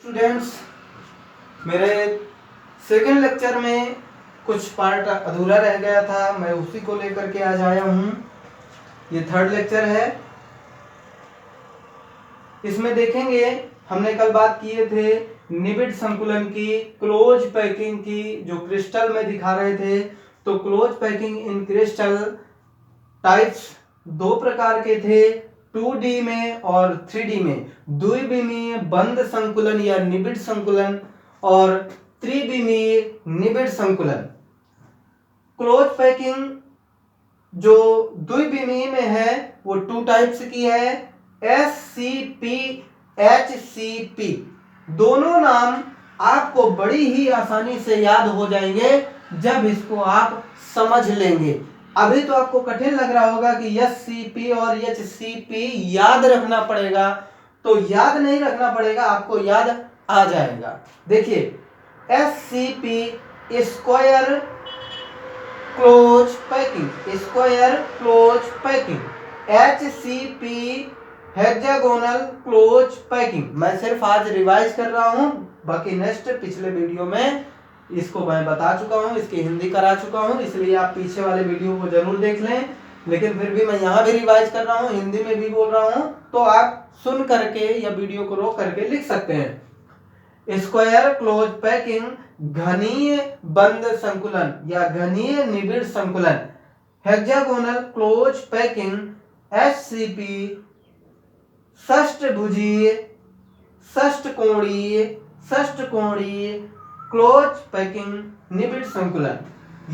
Students, मेरे second lecture में कुछ पार्ट अधूरा रह गया था, मैं उसी को लेकर के आज आया हूँ। ये थर्ड लेक्चर है। इसमें देखेंगे, हमने कल बात किए थे निबिड संकुलन की, क्लोज पैकिंग की, जो क्रिस्टल में दिखा रहे थे। तो close packing in crystal types दो प्रकार के थे, 2D में और 3D में। द्विविमीय बंद संकुलन या निबिड संकुलन और त्रिविमीय निबिड संकुलन। क्लोज पैकिंग जो द्विविमीय में है वो 2 टाइप्स की है, SCP, HCP। दोनों नाम आपको बड़ी ही आसानी से याद हो जाएंगे जब इसको आप समझ लेंगे। अभी तो आपको कठिन लग रहा होगा कि SCP और HCP याद रखना पड़ेगा, तो याद नहीं रखना पड़ेगा, आपको याद आ जाएगा। देखिए, SCP square close packing, square close packing, HCP hexagonal close packing. मैं सिर्फ आज रिवाइज कर रहा हूं, बाकी नेक्स्ट पिछले वीडियो में इसको मैं बता चुका हूं, इसकी हिंदी करा चुका हूं, इसलिए आप पीछे वाले वीडियो को जरूर देख लें। लेकिन फिर भी मैं यहाँ भी रिवाइज कर रहा हूँ, हिंदी में भी बोल रहा हूँ, तो आप सुन करके या वीडियो को रोक करके लिख सकते हैं। स्क्वायर क्लोज पैकिंग घनीय बंद संकुलन या घनीय निबिड़ संकुलन। हेक्सागोनल क्लोज पैकिंग HCP षष्ठभुजीय षष्ठकोणीय क्लोज पैकिंग निबिड़ संकुलन।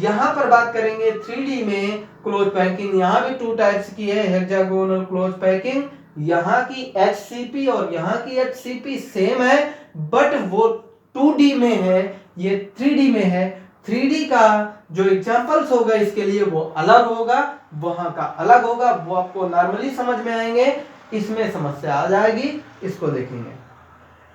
यहां पर बात करेंगे 3D में क्लोज पैकिंग। यहां भी 2 टाइप्स की है, हेक्सागोनल क्लोज पैकिंग। यहां की HCP और यहां की HCP सेम है, बट वो 2D में है, ये 3D में है। 3D का जो एग्जांपल्स होगा इसके लिए वो अलग होगा, वहां का अलग होगा, वो आपको नॉर्मली समझ में आएंगे, इसमें समस्या आ जाएगी, इसको देखेंगे।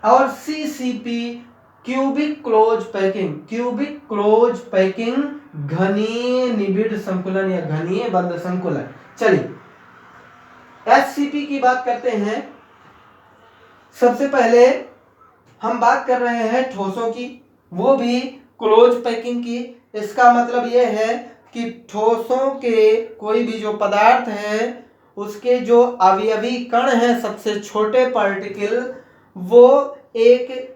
और CCP cubic close packing, cubic close packing घनीय निबिड़ संकुलन या घनीय बंद संकुलन। चलिए HCP की बात करते हैं। सबसे पहले हम बात कर रहे हैं ठोसों की, वो भी क्लोज पैकिंग की। इसका मतलब यह है कि ठोसों के कोई भी जो पदार्थ है उसके जो अवयवी कण हैं, सबसे छोटे पार्टिकल, वो एक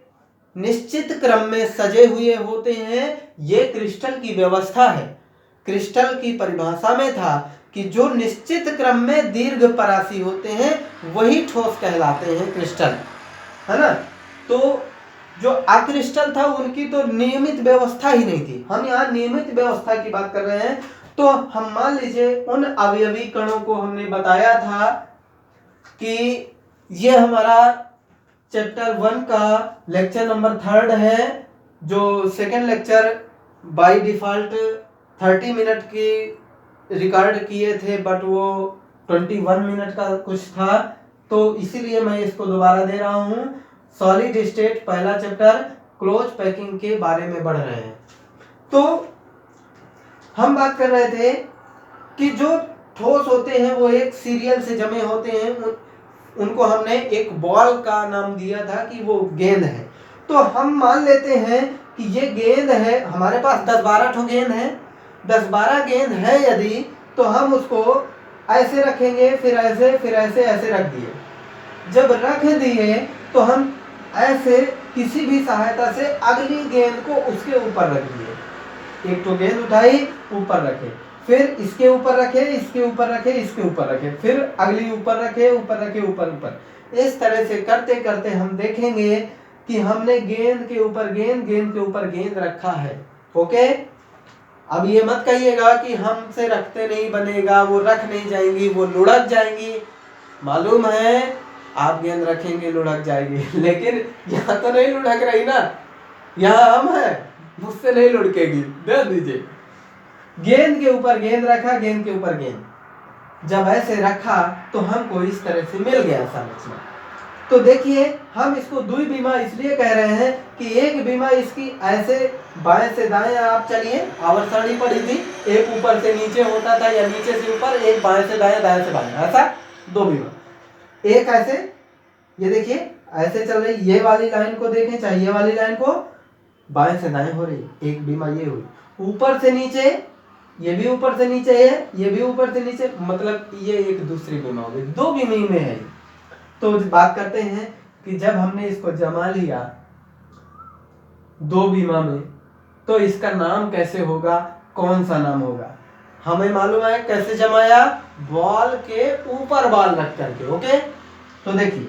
निश्चित क्रम में सजे हुए होते हैं। ये क्रिस्टल की व्यवस्था है। क्रिस्टल की परिभाषा में था कि जो निश्चित क्रम में दीर्घ परासी होते हैं वही ठोस कहलाते हैं क्रिस्टल, है ना। तो जो अक्रिस्टल था उनकी तो नियमित व्यवस्था ही नहीं थी। हम यहाँ नियमित व्यवस्था की बात कर रहे हैं। तो हम मान लीजिए उन अवयवी कणों को हमने बताया था कि ये हमारा चैप्टर 1 का लेक्चर नंबर 3 है, जो second lecture by default 30 minute की रिकॉर्ड किए थे, बट वो 21 मिनट का कुछ था, तो इसीलिए मैं इसको दोबारा दे रहा हूँ। सॉलिड स्टेट पहला चैप्टर क्लोज पैकिंग के बारे में बढ़ रहे हैं। तो हम बात कर रहे थे कि जो ठोस होते हैं वो एक सीरियल से जमे होते हैं, उनको हमने एक बॉल का नाम दिया था कि वो गेंद है। तो हम मान लेते हैं कि ये गेंद है, हमारे पास 10-12 ठो गेंद है, 10-12 गेंद है यदि, तो हम उसको ऐसे रखेंगे, फिर ऐसे ऐसे रख दिए। जब रख दिए तो हम ऐसे किसी भी सहायता से अगली गेंद को उसके ऊपर रख दिए। एक तो गेंद उठाई, ऊपर रखे, फिर इसके ऊपर रखे, इसके ऊपर रखे, इसके ऊपर रखे, फिर अगली ऊपर रखे, ऊपर रखे, ऊपर। इस तरह से करते करते हम देखेंगे कि हमने गेंद के ऊपर गेंद, गेंद के ऊपर गेंद रखा है। ओके, अब ये मत कहिएगा कि हमसे रखते नहीं बनेगा, वो रख नहीं जाएंगी, वो लुढ़क जाएंगी। मालूम है, आप गेंद रखेंगे लुढ़क जाएगी, लेकिन यहाँ तो नहीं लुढ़क रही ना, यहाँ हम हैं, मुझसे नहीं लुढ़केगी। दे दीजिए। गेंद के ऊपर गेंद रखा, गेंद के ऊपर गेंद जब ऐसे रखा तो हमको इस तरह से मिल गया संरचना। तो देखिए, हम इसको द्विविमा इसलिए कह रहे हैं कि एक विमा इसकी ऐसे बाएं से दाएं, आप चलिए आवर्त सारणी पड़ी थी, एक ऊपर से नीचे होता था या नीचे से ऊपर, एक बाएं से दाएं, दाएं से बाएं, ऐसा 2 विमा। एक ऐसे, ये देखिए ऐसे चल रही, ये वाली लाइन को देखें चाहे ये वाली लाइन को, बाएं से दाएं हो रही, एक बीमा ये हुई, ऊपर से नीचे ये भी ऊपर से नीचे है, ये भी ऊपर से नीचे, मतलब ये एक दूसरी बीमा हो गई, दो बीमे में है। तो बात करते हैं कि जब हमने इसको जमा लिया दो बीमा में, तो इसका नाम कैसे होगा, कौन सा नाम होगा। हमें मालूम है कैसे जमाया, बॉल के ऊपर बॉल रख करके। ओके, तो देखिए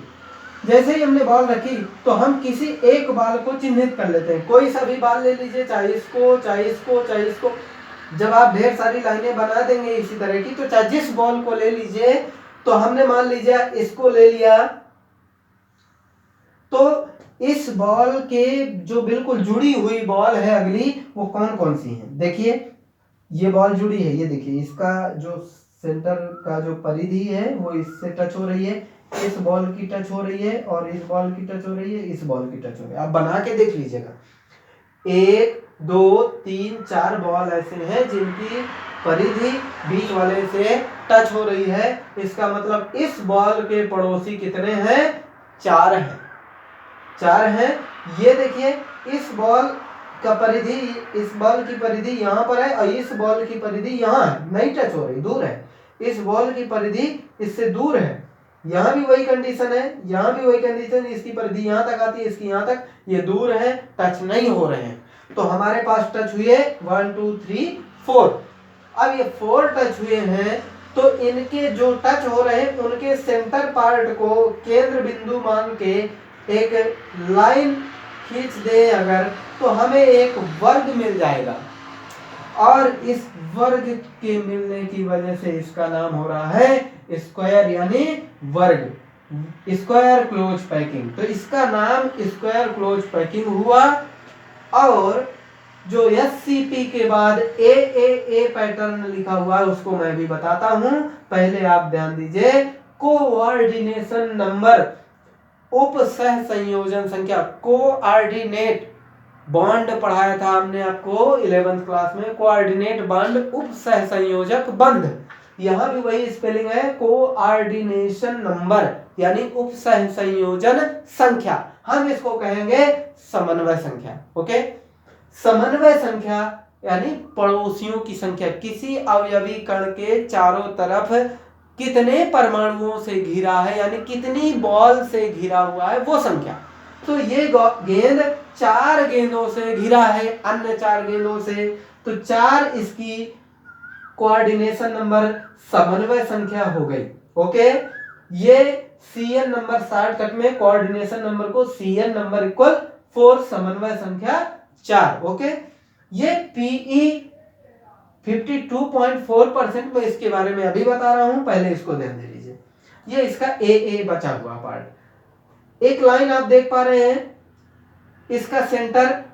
जैसे ही हमने बॉल रखी तो हम किसी एक बॉल को चिन्हित कर लेते हैं, कोई सा भी बॉल ले लीजिए, चाहे इसको चाहे इसको चाहे इसको। जब आप ढेर सारी लाइनें बना देंगे इसी तरह की, तो चाहे जिस बॉल को ले लीजिए, तो हमने मान लीजिए इसको ले लिया, तो इस बॉल के जो बिल्कुल जुड़ी हुई बॉल है अगली, वो कौन कौन सी है। देखिए ये बॉल जुड़ी है, ये देखिए इसका जो सेंटर का जो परिधि है वो इससे टच हो रही है, इस बॉल की टच हो रही है, और इस बॉल की टच हो रही है, इस बॉल की टच हो रही है। आप बना के देख लीजिएगा, 1 2 3 4 बॉल ऐसे हैं जिनकी परिधि बीच वाले से टच हो रही है। इसका मतलब इस बॉल के पड़ोसी कितने हैं, 4 हैं, 4 हैं। ये देखिए इस बॉल का परिधि, इस बॉल की परिधि यहाँ पर है, और इस बॉल की परिधि यहाँ है, नहीं टच हो रही, दूर है। इस बॉल की परिधि इससे दूर है, यहाँ भी वही कंडीशन है, यहाँ भी वही कंडीशन, इसकी परिधि यहाँ तक आती है, इसकी यहाँ तक, ये दूर है, टच नहीं हो रहे हैं। तो हमारे पास टच हुए 1 2 3 4। अब ये 4 टच हुए हैं, तो इनके जो टच हो रहे हैं उनके सेंटर पार्ट को केंद्र बिंदु मान के एक लाइन खींच दे अगर, तो हमें एक वर्ग मिल जाएगा, और इस वर्ग के मिलने की वजह से इसका नाम हो रहा है स्क्वायर, यानी वर्ग, स्क्वायर क्लोज पैकिंग। तो इसका नाम स्क्वायर क्लोज पैकिंग हुआ। और जो एससीपी के बाद ए पैटर्न लिखा हुआ है उसको मैं भी बताता हूं, पहले आप ध्यान दीजिए। कोऑर्डिनेशन नंबर, उप सह संयोजन संख्या, कोऑर्डिनेट बॉन्ड पढ़ाया था हमने आपको 11th क्लास में, कोऑर्डिनेट बॉन्ड उप सह संयोजक बंध, यहां भी वही स्पेलिंग है, कोऑर्डिनेशन नंबर यानी उप सह संयोजन संख्या, हम इसको कहेंगे समन्वय संख्या। ओके, समन्वय संख्या यानी पड़ोसियों की संख्या, किसी अवयवी कण के चारों तरफ कितने परमाणुओं से घिरा है, यानी कितनी बॉल से घिरा हुआ है, वो संख्या। तो ये गेंद 4 गेंदों से घिरा है, अन्य 4 गेंदों से, तो 4 इसकी कोऑर्डिनेशन नंबर, समन्वय संख्या हो गई। ओके, ये सीएन नंबर 60 तक में कोऑर्डिनेशन नंबर को सीएन नंबर इक्वल 4, समन्वय संख्या 4। ओके, ये पीई 52.4% में इसके बारे में अभी बता रहा हूं, पहले इसको ध्यान दे लीजिए। ये इसका ए बचा हुआ पार्ट, एक लाइन आप देख पा रहे हैं, इसका सेंटर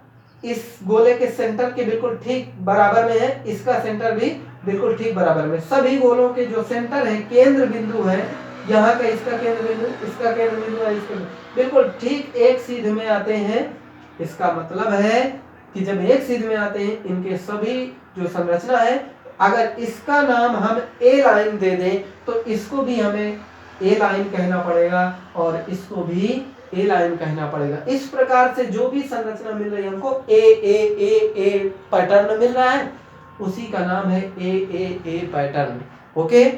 इस गोले के सेंटर के बिल्कुल ठीक बराबर में है, इसका सेंटर भी बिल्कुल ठीक बराबर में। सभी गोलों के जो सेंटर है, केंद्र बिंदु है, यहाँ का इसका केंद्र बिंदु, इसका केंद्र बिंदु है, इसका बिल्कुल ठीक एक सीध में आते हैं। इसका मतलब है कि जब एक सीध में आते हैं, इनके सभी जो संरचना है, अगर इसका नाम हम ए लाइन दे दें तो इसको भी हमें ए लाइन कहना पड़ेगा, और इसको भी ए लाइन कहना पड़ेगा। इस प्रकार से जो भी संरचना मिल रही है हमको, ए पैटर्न मिल रहा है, उसी का नाम है ए पैटर्न। ओके,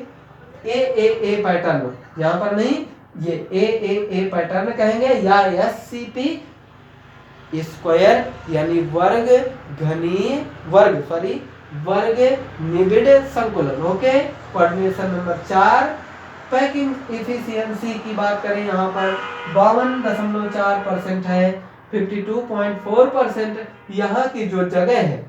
ए पैटर्न, यहां पर नहीं, ये ए पैटर्न कहेंगे, या एससीपी स्क्वायर यानी वर्ग घनीय वर्ग निबिड़ संकुलन। Okay, coordination number 4। Packing efficiency की बात करें, यहाँ पर 52.4% है, 52.4% यहाँ की जो जगह है,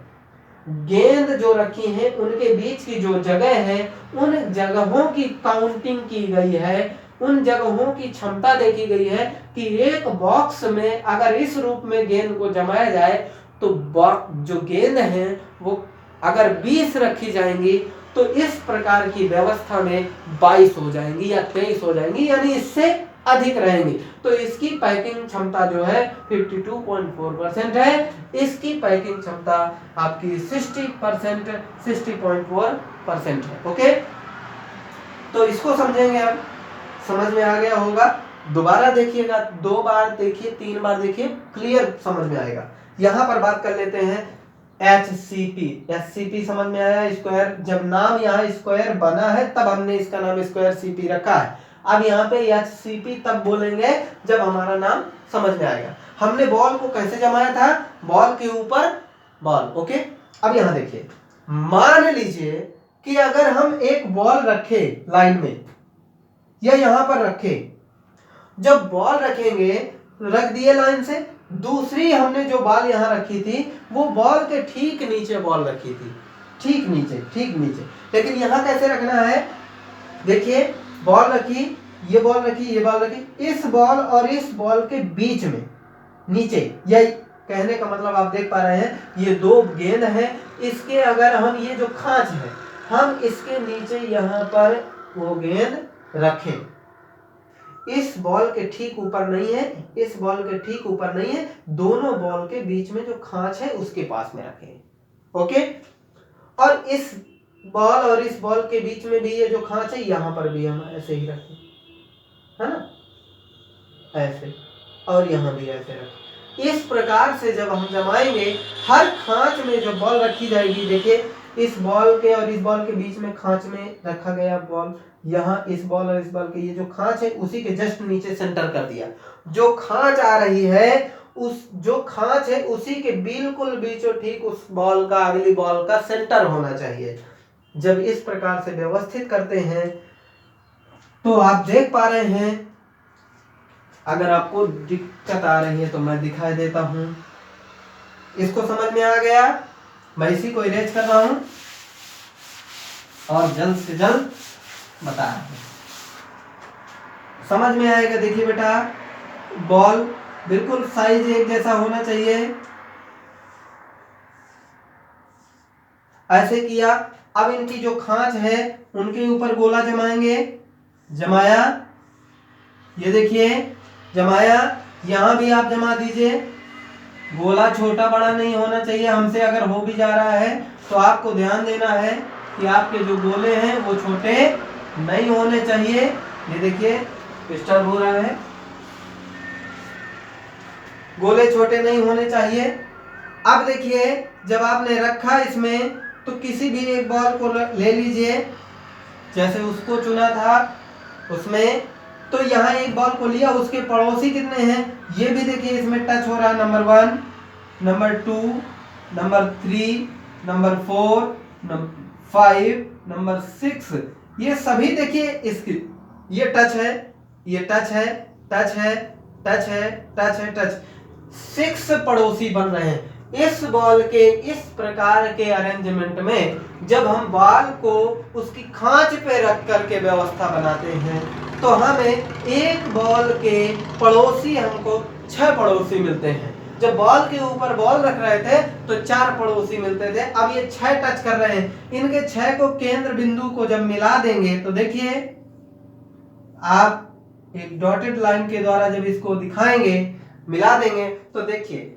गेंद जो रखी है उनके बीच की जो जगह है, उन जगहों की काउंटिंग की गई है, उन जगहों की क्षमता देखी गई है कि एक बॉक्स में अगर इस रूप में गेंद को जमाया जाए तो जो गेंद है वो अगर 20 रखी जाएंगी तो इस प्रकार की व्यवस्था में 22 हो जाएंगी या 23 हो जाएंगी, यानी इससे अधिक रहेंगी। तो इसकी पैकिंग क्षमता जो है 52.4% है, इसकी पैकिंग क्षमता आपकी 60.4% है। ओके, तो इसको समझेंगे, अब समझ में आ गया होगा। दोबारा देखिएगा, 2 बार देखिए, 3 बार देखिए, क्लियर समझ में आएगा। यहां पर बात कर लेते हैं HCP। HCP समझ में आया, स्क्वायर, जब नाम यहाँ स्क्वायर बना है तब हमने इसका नाम स्क्वायर CP रखा है। अब यहाँ पे HCP तब बोलेंगे जब हमारा नाम समझ में आएगा। हमने बॉल को कैसे जमाया था, बॉल के ऊपर बॉल, ओके। अब यहाँ देखिए, मान लीजिए कि अगर हम एक बॉल रखे लाइन में या यहां पर रखे, जब बॉल रखेंगे, रख दिए लाइन से, दूसरी हमने जो बॉल यहां रखी थी वो बॉल के ठीक नीचे बॉल रखी थी, ठीक नीचे, ठीक नीचे। लेकिन यहां कैसे रखना है, देखिए बॉल रखी, ये बॉल रखी, ये बॉल रखी, इस बॉल और इस बॉल के बीच में नीचे, या कहने का मतलब आप देख पा रहे हैं, ये 2 गेंद है, इसके अगर हम ये जो खांच है, हम इसके नीचे यहां पर वो गेंद रखें, इस बॉल के ठीक ऊपर नहीं है, इस बॉल के ठीक ऊपर नहीं है, दोनों बॉल के बीच में जो खांच है उसके पास में रखें, ओके। और इस बॉल और इस बॉल के बीच में भी ये जो खांच है, यहां पर भी हम ऐसे ही रखें, है ना, ऐसे, और यहां भी ऐसे रखें। इस प्रकार से जब हम जमाएंगे, हर खांच में जो बॉल रखी जाएगी, देखिए इस बॉल के और इस बॉल के बीच में खांच में रखा गया बॉल, यहाँ इस बॉल और इस बॉल के ये जो खांच है उसी के जस्ट नीचे सेंटर कर दिया। जो खांच आ रही है, उस जो खांच है उसी के बिल्कुल बीचों ठीक उस बॉल का, अगली बॉल का सेंटर होना चाहिए। जब इस प्रकार से व्यवस्थित करते हैं तो आप देख पा रहे हैं, अगर आपको दिक्कत आ रही है तो मैं दिखाई देता हूं। इसको समझ में आ गया, मैं इसी को इरेज कर रहा हूं और जल्द से जल्द बता रहा हूं, समझ में आएगा। देखिए बेटा, बॉल बिल्कुल साइज एक जैसा होना चाहिए, ऐसे किया। अब इनकी जो खांच है उनके ऊपर गोला जमाएंगे, जमाया, ये देखिए जमाया, यहां भी आप जमा दीजिए। गोला छोटा बड़ा नहीं होना चाहिए, हमसे अगर हो भी जा रहा है तो आपको ध्यान देना है कि आपके जो गोले हैं वो छोटे नहीं होने चाहिए। ये देखिए डिस्टर्ब हो रहा है, गोले छोटे नहीं होने चाहिए। अब देखिए, जब आपने रखा इसमें तो किसी भी एक बॉल को ले लीजिए, जैसे उसको चुना था उसमें, तो यहाँ एक बॉल को लिया, उसके पड़ोसी कितने हैं ये भी देखिए, इसमें टच हो रहा है, number 1, number 2, number 3, number 4, number 5, number 6, ये सभी देखिए इसकी, ये टच है, ये टच है, टच है, टच है, टच है, टच, 6 पड़ोसी बन रहे हैं। इस बॉल के इस प्रकार के अरेंजमेंट में जब हम बॉल को उसकी खांच पे रख करके व्यवस्था बनाते हैं तो हमें एक बॉल के पड़ोसी, हमको 6 पड़ोसी मिलते हैं। जब बॉल के ऊपर बॉल रख रहे थे तो 4 पड़ोसी मिलते थे, अब ये 6 टच कर रहे हैं। इनके 6 को केंद्र बिंदु को जब मिला देंगे तो देखिए, आप एक डॉटेड लाइन के द्वारा जब इसको दिखाएंगे, मिला देंगे, तो देखिए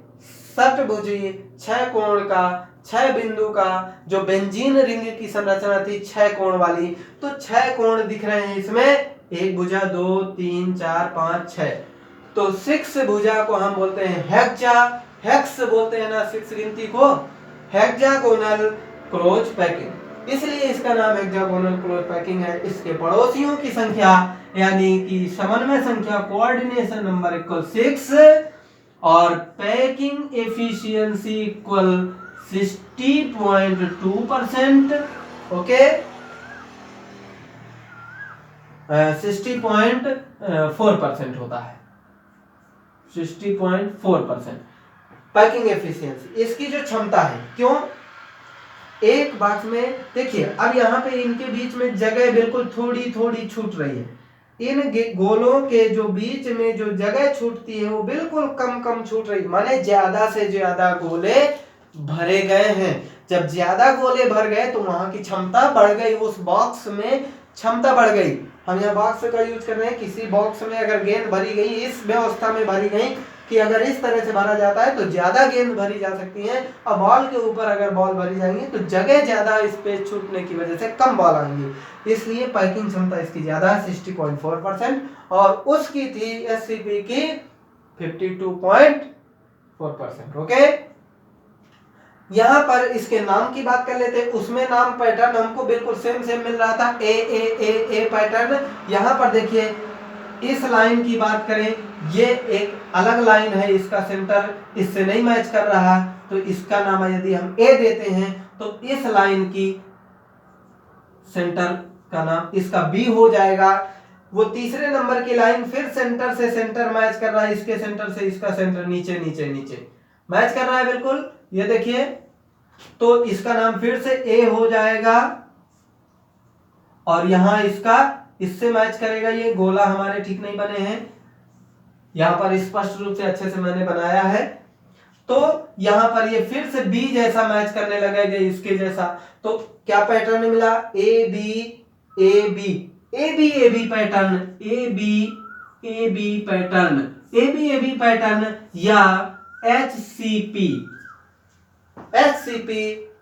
षटभुजी 6 कोण का, 6 बिंदु का, जो बेंजीन रिंग की संरचना थी 6 कोण वाली, तो 6 कोण दिख रहे हैं इसमें, एक भुजा, 2, 3, 4, 5, 6, तो 6 भुजा को हम बोलते हैं हेक्सा, हेक्स बोलते हैं ना 6 गिनती को, हेक्सागोनल क्लोज पैकिंग, इसलिए इसका नाम हेक्सागोनल क्लोज पैकिंग है। इसके पड़ोसियों की संख्या यानी कि समन्वय संख्या, कोऑर्डिनेशन नंबर इक्वल 6 और पैकिंग एफिशिएंसी इक्वल 60.2%, ओके, 60.4% होता है, 60.4% पैकिंग एफिशिएंसी, इसकी जो क्षमता है। क्यों, एक बात में देखिए, अब यहाँ पे इनके बीच में जगह बिल्कुल थोड़ी थोड़ी छूट रही है, इन गोलों के जो बीच में जो जगह छूटती है वो बिल्कुल कम कम छूट रही, माने ज्यादा से ज्यादा गोले भरे गए हैं। जब ज्यादा गोले भर गए तो वहां की क्षमता बढ़ गई, उस बॉक्स में क्षमता बढ़ गई। हम यहाँ बॉक्स का यूज कर रहे हैं, किसी बॉक्स में अगर गेंद भरी गई, इस व्यवस्था में भरी गई कि अगर इस तरह से भरा जाता है तो ज्यादा गेंद भरी जा सकती है, और बॉल के ऊपर अगर बॉल भरी जाएंगी तो जगह ज्यादा स्पेस छूटने की वजह से कम बॉल आएंगी, इसलिए पैकिंग क्षमता इसकी ज्यादा है 60.4%, और उसकी थी एससीपी की 52.4%। ओके, यहां पर इसके नाम की बात कर लेते हैं। उसमें नाम पैटर्न हमको बिल्कुल सेम मिल रहा था, ए पैटर्न। यहां पर देखिए इस लाइन की बात करें, ये एक अलग लाइन है, इसका सेंटर इससे नहीं मैच कर रहा, तो इसका नाम यदि हम ए देते हैं तो इस लाइन की सेंटर का नाम इसका बी हो जाएगा। वो तीसरे नंबर की लाइन फिर सेंटर से सेंटर मैच कर रहा है, इसके सेंटर से इसका सेंटर नीचे नीचे नीचे मैच कर रहा है बिल्कुल, ये देखिए, तो इसका नाम फिर से ए हो जाएगा, और यहां इसका इससे मैच करेगा। ये गोला हमारे ठीक नहीं बने हैं, यहां पर स्पष्ट रूप से अच्छे से मैंने बनाया है, तो यहां पर ये फिर से बी जैसा मैच करने लगेगा इसके जैसा। तो क्या पैटर्न मिला, A B A B A B A B pattern, A B pattern, A B pattern, या HCP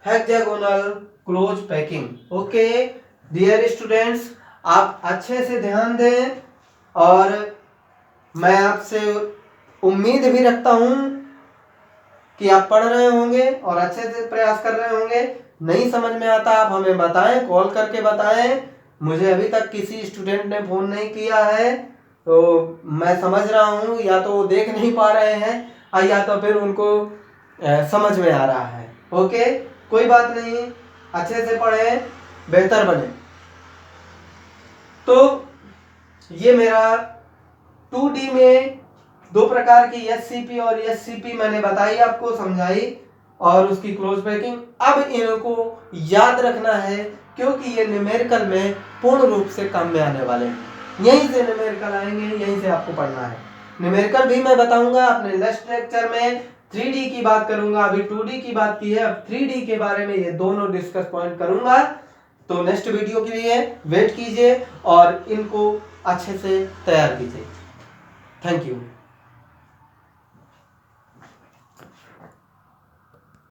hexagonal close packing. Okay dear students, आप अच्छे से ध्यान दें, और मैं आपसे उम्मीद भी रखता हूं कि आप पढ़ रहे होंगे और अच्छे से प्रयास कर रहे होंगे। नहीं समझ में आता आप हमें बताएं, कॉल करके बताएं। मुझे अभी तक किसी स्टूडेंट ने फोन नहीं किया है, तो मैं समझ रहा हूं या तो वो देख नहीं पा रहे हैं या तो फिर उनको समझ में आ रहा है। ओके, कोई बात नहीं, अच्छे से पढ़ें, बेहतर बने। तो ये मेरा 2D में दो प्रकार की एससीपी और एससीपी मैंने बताई, आपको समझाई, और उसकी क्लोज पैकिंग। अब इनको याद रखना है, क्योंकि ये न्यूमेरिकल में पूर्ण रूप से काम में आने वाले हैं। यहीं से न्यूमेरिकल आएंगे, यहीं से आपको पढ़ना है। न्यूमेरिकल भी मैं बताऊंगा अपने नेक्स्ट लेक्चर में। 3D की बात करूंगा, अभी 2D की बात की है, अब 3D के बारे में ये दोनों डिस्कस पॉइंट करूंगा। तो नेक्स्ट वीडियो के लिए वेट कीजिए और इनको अच्छे से तैयार कीजिए। Thank you.